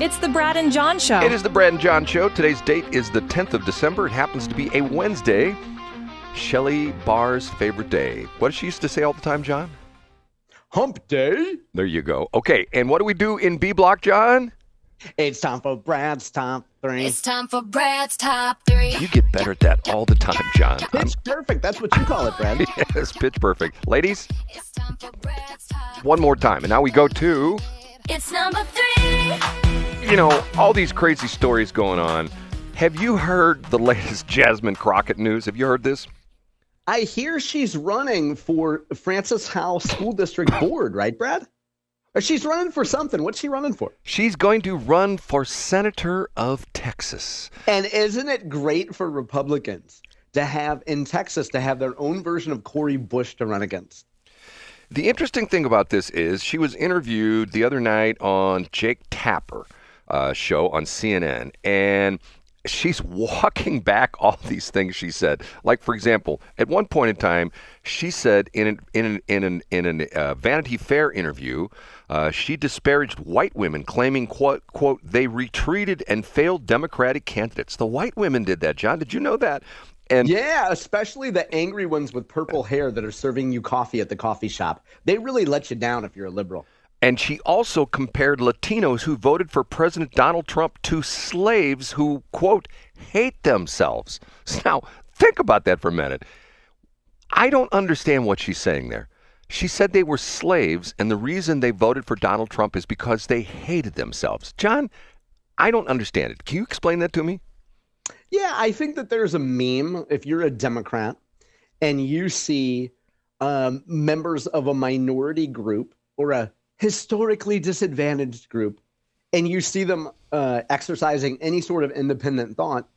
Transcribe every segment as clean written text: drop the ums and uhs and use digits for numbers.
It's the Brad and John Show. It is the Brad and John Show. Today's date is the 10th of December. It happens to be a Wednesday. Shelley Barr's favorite day. What does she used to say all the time, John? Hump day. There you go. Okay, and what do we do in B Block, John? It's time for Brad's Top 3. It's time for Brad's Top 3. You get better at that all the time, John. Pitch perfect. That's what you call it, Brad. Yes, pitch perfect. Ladies, It's time for Brad's Top. one more time. And now we go to, It's number 3. you know, all these crazy stories going on. Have you heard the latest Jasmine Crockett news? Have you heard this? I hear she's running for Francis Howell School District Board, right, Brad? Or she's running for something. What's she running for? She's going to run for Senator of Texas. And isn't it great for Republicans to have, in Texas, to have their own version of Cori Bush to run against? The interesting thing about this is she was interviewed the other night on Jake Tapper show on CNN, and she's walking back all these things she said. Like, for example, at one point in time, she said in a Vanity Fair interview, she disparaged white women, claiming, quote, they retreated and failed Democratic candidates. The white women did that, John. Did you know that? And yeah, especially the angry ones with purple hair that are serving you coffee at the coffee shop. They really let you down if you're a liberal. And she also compared Latinos who voted for President Donald Trump to slaves who, quote, hate themselves. So now, think about that for a minute. I don't understand what she's saying there. She said they were slaves, and the reason they voted for Donald Trump is because they hated themselves. John, I don't understand it. Can you explain that to me? Yeah, I think that there's a meme if you're a Democrat and you see members of a minority group or a historically disadvantaged group, and you see them exercising any sort of independent thought,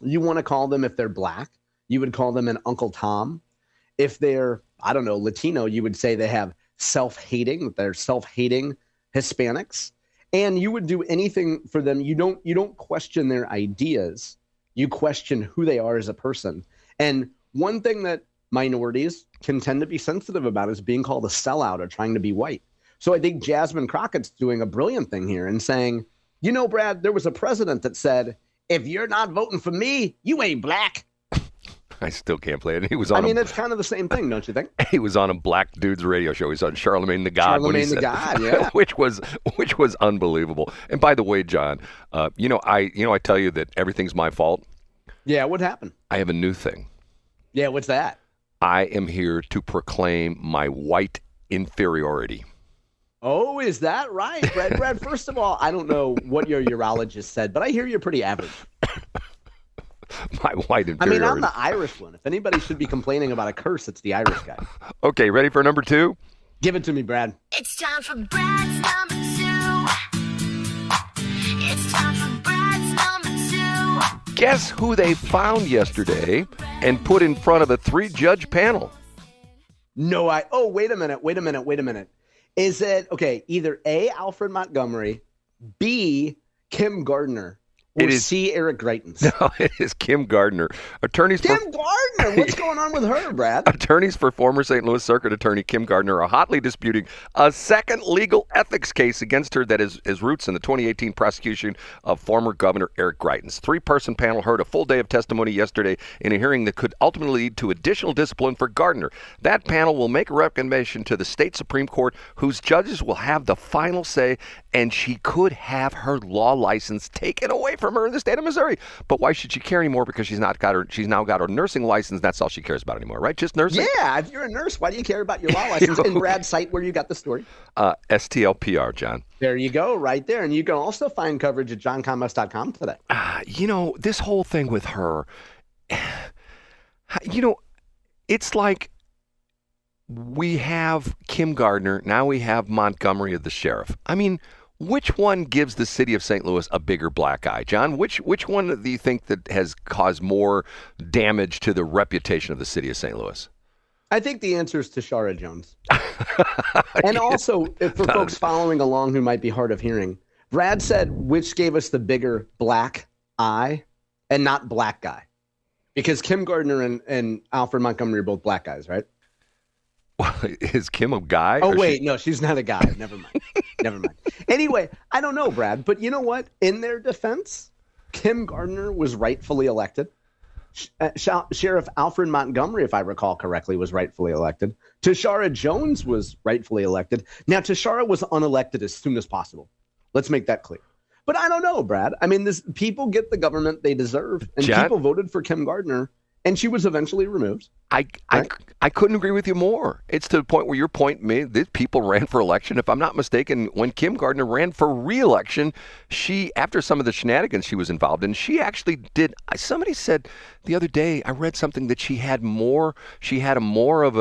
you want to call them, if they're black, you would call them an Uncle Tom. If they're, I don't know, Latino, you would say they have self-hating, they're self-hating Hispanics. And you would do anything for them. You don't question their ideas. You question who they are as a person. And one thing that minorities can tend to be sensitive about is being called a sellout or trying to be white. So I think Jasmine Crockett's doing a brilliant thing here and saying, you know, Brad, there was a president that said, if you're not voting for me, you ain't black. I still can't play it. He was on. It's kind of the same thing, don't you think? He was on a black dude's radio show. He's on Charlemagne the God. Charlemagne the God, yeah. which was unbelievable. And by the way, John, I tell you that everything's my fault. Yeah, what happened? I have a new thing. Yeah, what's that? I am here to proclaim my white inferiority. Oh, is that right, Brad? Brad, first of all, I don't know what your urologist said, but I hear you're pretty average. My white inferiority. I'm the Irish one. If anybody should be complaining about a curse, it's the Irish guy. Okay, ready for number 2? Give it to me, Brad. It's time for Brad's number 2. It's time for Brad's number 2. Guess who they found yesterday and put in front of a 3-judge panel? No, wait a minute. Is it, okay, either A, Alfred Montgomery, B, Kim Gardner, or C, Eric Greitens? No, it is Kim Gardner. Kim Gardner? What's going on with her, Brad? Attorneys for former St. Louis Circuit Attorney Kim Gardner are hotly disputing a second legal ethics case against her that is roots in the 2018 prosecution of former Governor Eric Greitens. 3-person panel heard a full day of testimony yesterday in a hearing that could ultimately lead to additional discipline for Gardner. That panel will make a recommendation to the state Supreme Court, whose judges will have the final say, and she could have her law license taken away from her in the state of Missouri. But why should she care anymore? Because she's now got her nursing license. That's all she cares about anymore, right? Just nursing? Yeah, if you're a nurse, why do you care about your law license? And Brad's site where you got the story? STLPR, John. There you go, right there. And you can also find coverage at johncomas.com today. This whole thing with her, it's like we have Kim Gardner, now we have Montgomery of the sheriff. I mean, which one gives the city of St. Louis a bigger black eye, John? Which one do you think that has caused more damage to the reputation of the city of St. Louis? I think the answer is Tashara Jones. And also, for folks following along who might be hard of hearing, Brad said which gave us the bigger black eye and not black guy. Because Kim Gardner and Alfred Montgomery are both black guys, right? Is Kim a guy? Oh, or wait, no, she's not a guy. Never mind. Never mind. Anyway, I don't know, Brad, but you know what? In their defense, Kim Gardner was rightfully elected. Sheriff Alfred Montgomery, if I recall correctly, was rightfully elected. Tashara Jones was rightfully elected. Now, Tashara was unelected as soon as possible. Let's make that clear. But I don't know, Brad. I mean, people get the government they deserve, and John? people voted for Kim Gardner, and she was eventually removed. I couldn't agree with you more. It's to the point where your point made that people ran for election. If I'm not mistaken, when Kim Gardner ran for re-election, she, after some of the shenanigans she was involved in, she actually did. Somebody said the other day, I read something that she had a more of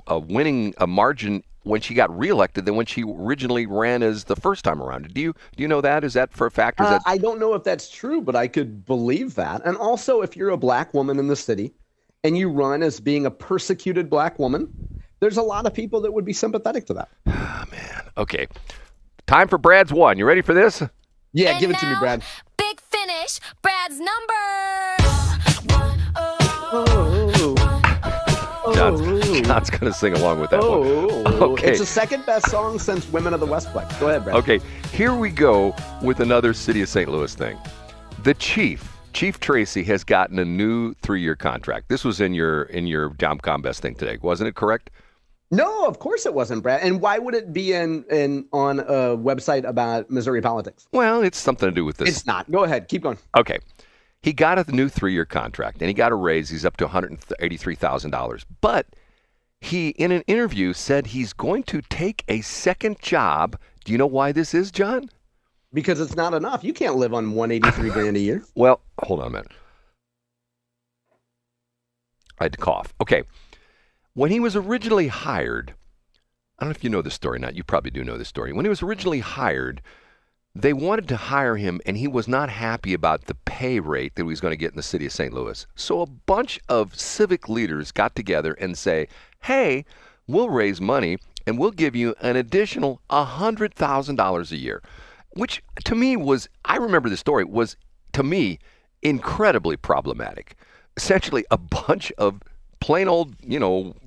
a winning margin when she got reelected than when she originally ran as the first time around. Do you know that? Is that for a fact? I don't know if that's true, but I could believe that. And also, if you're a black woman in the city and you run as being a persecuted black woman, there's a lot of people that would be sympathetic to that. Oh, man. Okay. Time for Brad's one. You ready for this? Yeah, And give it to me, now, Brad. Big finish. Brad's number. John's going to sing along with that one. Okay. It's the second best song since Women of the Westplex. Go ahead, Brad. Okay, here we go with another City of St. Louis thing. The Chief Tracy, has gotten a new 3-year contract. This was in your Dom Combest thing today, wasn't it correct? No, of course it wasn't, Brad. And why would it be on a website about Missouri politics? Well, it's something to do with this. It's not. Go ahead. Keep going. Okay. He got a new 3-year contract, and he got a raise. He's up to $183,000. But he, in an interview, said he's going to take a second job. Do you know why this is, John? Because it's not enough. You can't live on $183,000 a year. Well, hold on a minute. I had to cough. Okay. When he was originally hired, I don't know if you know this story or not. You probably do know this story. When he was originally hired, they wanted to hire him, and he was not happy about the pay rate that he was going to get in the city of St. Louis. So a bunch of civic leaders got together and say, hey, we'll raise money, and we'll give you an additional $100,000 a year, which to me was, I remember the story, was to me incredibly problematic. Essentially, a bunch of plain old,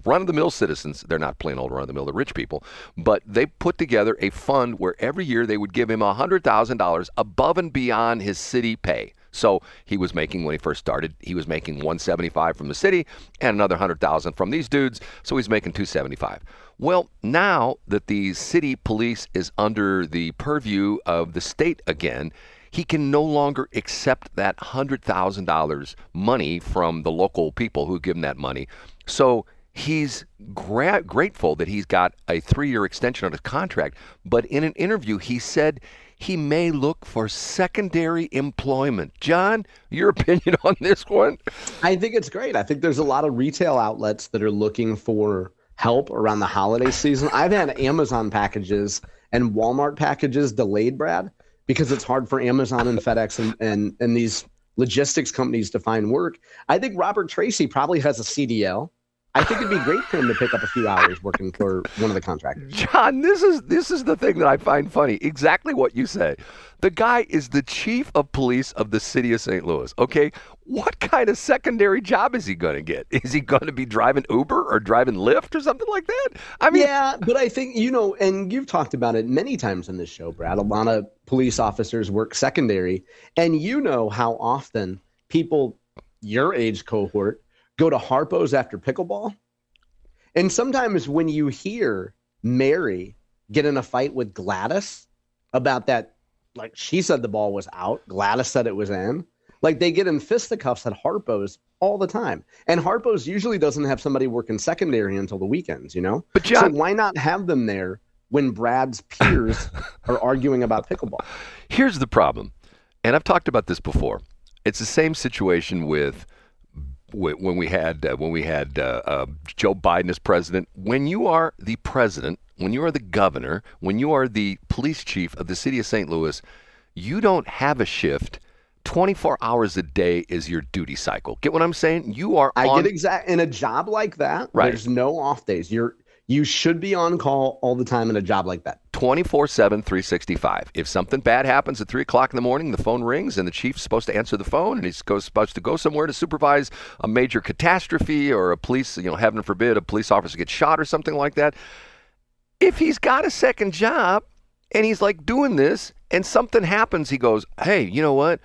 run-of-the-mill citizens. They're not plain old run-of-the-mill, they're rich people. But they put together a fund where every year they would give him $100,000 above and beyond his city pay. So he was making, when he first started, he was making $175 from the city and another $100,000 from these dudes. So he's making $275. Well, now that the city police is under the purview of the state again, he can no longer accept that $100,000 money from the local people who give him that money. So he's grateful that he's got a 3-year extension on his contract. But in an interview, he said he may look for secondary employment. John, your opinion on this one? I think it's great. I think there's a lot of retail outlets that are looking for help around the holiday season. I've had Amazon packages and Walmart packages delayed, Brad, because it's hard for Amazon and FedEx and these logistics companies to find work. I think Robert Tracy probably has a CDL. I think it'd be great for him to pick up a few hours working for one of the contractors. John, this is the thing that I find funny. Exactly what you say. The guy is the chief of police of the city of St. Louis. Okay, what kind of secondary job is he going to get? Is he going to be driving Uber or driving Lyft or something like that? I mean, yeah, but I think, and you've talked about it many times in this show, Brad, a lot of police officers work secondary, and you know how often people your age cohort go to Harpo's after pickleball. And sometimes when you hear Mary get in a fight with Gladys about that, like she said the ball was out, Gladys said it was in, like they get in fisticuffs at Harpo's all the time. And Harpo's usually doesn't have somebody working secondary until the weekends, But John, so why not have them there when Brad's peers are arguing about pickleball? Here's the problem, and I've talked about this before. It's the same situation with when we had Joe Biden as president. When you are the president, when you are the governor, when you are the police chief of the city of St. Louis, you don't have a shift. 24 hours a day is your duty cycle. Get what I'm saying? You are on... in a job like that, right. There's no off days. You should be on call all the time in a job like that. 24/7, 365. If something bad happens at 3 o'clock in the morning, the phone rings and the chief's supposed to answer the phone, and he's supposed to go somewhere to supervise a major catastrophe or a police, heaven forbid, a police officer gets shot or something like that. If he's got a second job and he's like doing this and something happens, he goes, hey, you know what?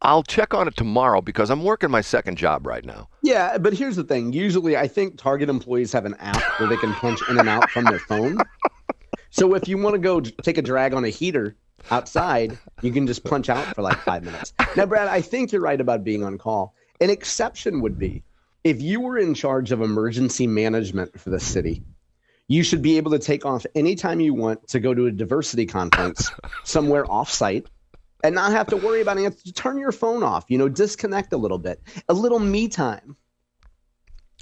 I'll check on it tomorrow because I'm working my second job right now. Yeah, but here's the thing. Usually, I think Target employees have an app where they can punch in and out from their phone. So if you want to go take a drag on a heater outside, you can just punch out for like 5 minutes. Now, Brad, I think you're right about being on call. An exception would be if you were in charge of emergency management for the city, you should be able to take off anytime you want to go to a diversity conference somewhere offsite and not have to worry about it. Turn your phone off, disconnect a little bit, a little me time.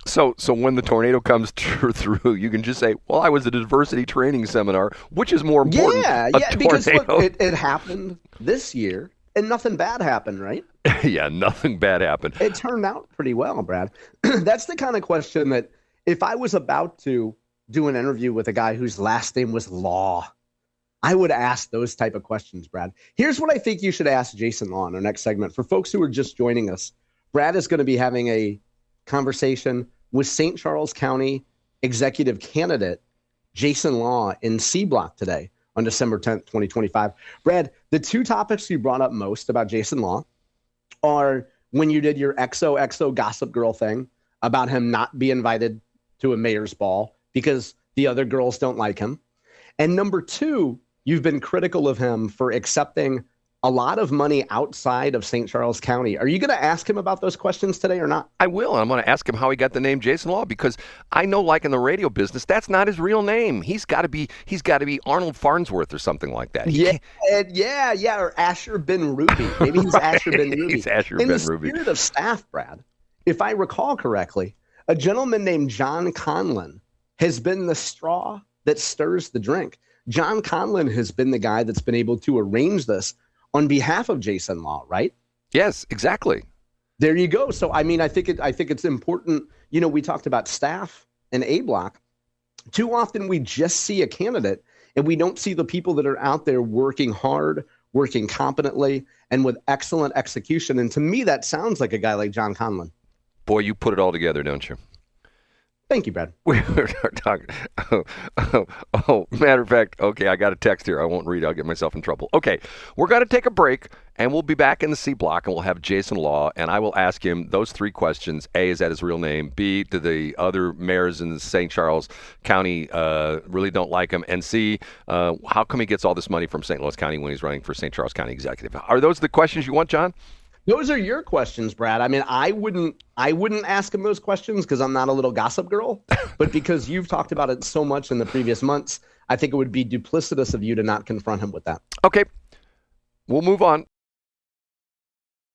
So when the tornado comes through, you can just say, well, I was at a diversity training seminar, which is more important. Yeah, because look, it happened this year and nothing bad happened, right? Yeah, nothing bad happened. It turned out pretty well, Brad. That's the kind of question that if I was about to do an interview with a guy whose last name was Law, I would ask those type of questions, Brad. Here's what I think you should ask Jason Law in our next segment. For folks who are just joining us, Brad is going to be having a conversation with St. Charles County executive candidate Jason Law in C Block today on December 10th, 2025. Brad, the two topics you brought up most about Jason Law are when you did your XOXO Gossip Girl thing about him not being invited to a mayor's ball because the other girls don't like him. And number two, you've been critical of him for accepting a lot of money outside of St. Charles County. Are you going to ask him about those questions today or not? I will. I'm going to ask him how he got the name Jason Law because I know, like in the radio business, that's not his real name. He's got to be Arnold Farnsworth or something like that. Yeah, or Asher Ben Ruby. Maybe he's Asher Ben Ruby. He's Asher in Ben the Ruby. spirit of staff, Brad, if I recall correctly, a gentleman named John Conlon has been the straw that stirs the drink. John Conlon has been the guy that's been able to arrange this on behalf of Jason Law, right? Yes, exactly. There you go. So, I think it's important. We talked about staff and A Block. Too often we just see a candidate and we don't see the people that are out there working hard, working competently, and with excellent execution. And to me, that sounds like a guy like John Conlon. Boy, you put it all together, don't you? Thank you, Brad. We were talking. Matter of fact, okay, I got a text here. I won't read it. I'll get myself in trouble. Okay, we're going to take a break, and we'll be back in the C Block, and we'll have Jason Law, and I will ask him those three questions. A, is that his real name? B, do the other mayors in St. Charles County really don't like him? And C, how come he gets all this money from St. Louis County when he's running for St. Charles County executive? Are those the questions you want, John? Those are your questions, Brad. I wouldn't ask him those questions because I'm not a little gossip girl, but because you've talked about it so much in the previous months, I think it would be duplicitous of you to not confront him with that. Okay, we'll move on.